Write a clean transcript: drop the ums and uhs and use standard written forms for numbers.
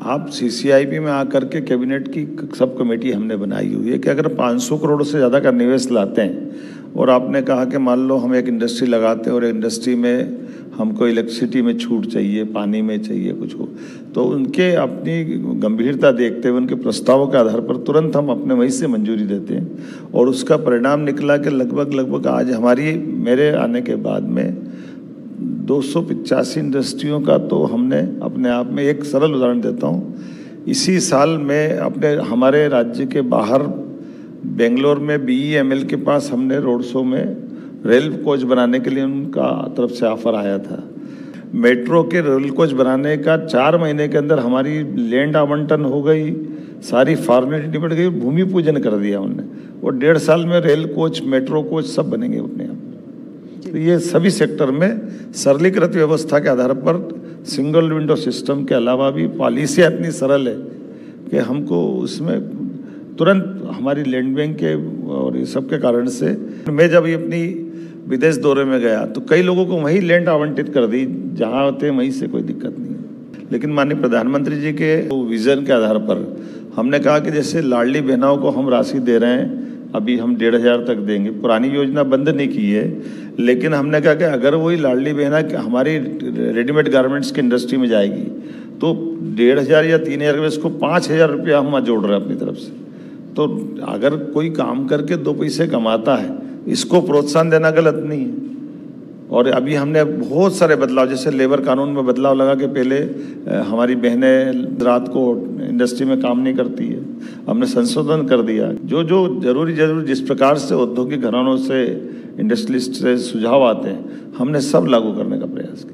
आप सीसीआईबी में आकर के कैबिनेट की सब कमेटी हमने बनाई हुई है कि अगर 500 करोड़ से ज़्यादा का निवेश लाते हैं और आपने कहा कि मान लो हम एक इंडस्ट्री लगाते हैं और इंडस्ट्री में हमको इलेक्ट्रिसिटी में छूट चाहिए, पानी में चाहिए कुछ हो, तो उनके अपनी गंभीरता देखते हुए उनके प्रस्तावों के आधार पर तुरंत हम अपने वहीं से मंजूरी देते हैं। और उसका परिणाम निकला कि लगभग आज मेरे आने के बाद में 285 इंडस्ट्रियों का तो हमने अपने आप में, एक सरल उदाहरण देता हूँ, इसी साल में हमारे राज्य के बाहर बेंगलोर में BEML के पास हमने रोड शो में रेल कोच बनाने के लिए उनका तरफ से ऑफर आया था। मेट्रो के रेल कोच बनाने का 4 महीने के अंदर हमारी लैंड आवंटन हो गई, सारी फॉर्मेलिटी निपट गई, भूमि पूजन कर दिया उन्होंने, और 1.5 साल में रेल कोच, मेट्रो कोच सब बनेंगे अपने आप। तो ये सभी सेक्टर में सरलीकृत व्यवस्था के आधार पर सिंगल विंडो सिस्टम के अलावा भी पॉलिसियाँ इतनी सरल है कि हमको उसमें तुरंत हमारी लैंड बैंक के और ये सब के कारण से, मैं जब ये अपनी विदेश दौरे में गया तो कई लोगों को वहीं लैंड आवंटित कर दी, जहाँ होते वहीं से कोई दिक्कत नहीं है। लेकिन माननीय प्रधानमंत्री जी के विज़न के आधार पर हमने कहा कि जैसे लाडली बहनों को हम राशि दे रहे हैं, अभी हम 1,500 तक देंगे, पुरानी योजना बंद नहीं की है, लेकिन हमने कहा कि अगर वही लाडली बहना हमारी रेडीमेड गारमेंट्स की इंडस्ट्री में जाएगी तो 1,500 या 3,000 में इसको 5,000 रुपया हम जोड़ रहे हैं अपनी तरफ से। तो अगर कोई काम करके 2 पैसे कमाता है, इसको प्रोत्साहन देना गलत नहीं है। और अभी हमने बहुत सारे बदलाव, जैसे लेबर कानून में बदलाव लगा कि पहले हमारी बहनें रात को इंडस्ट्री में काम नहीं करती है, हमने संशोधन कर दिया। जो जरूरी जिस प्रकार से औद्योगिक घरानों से, इंडस्ट्रियलिस्ट से सुझाव आते हैं, हमने सब लागू करने का प्रयास किया।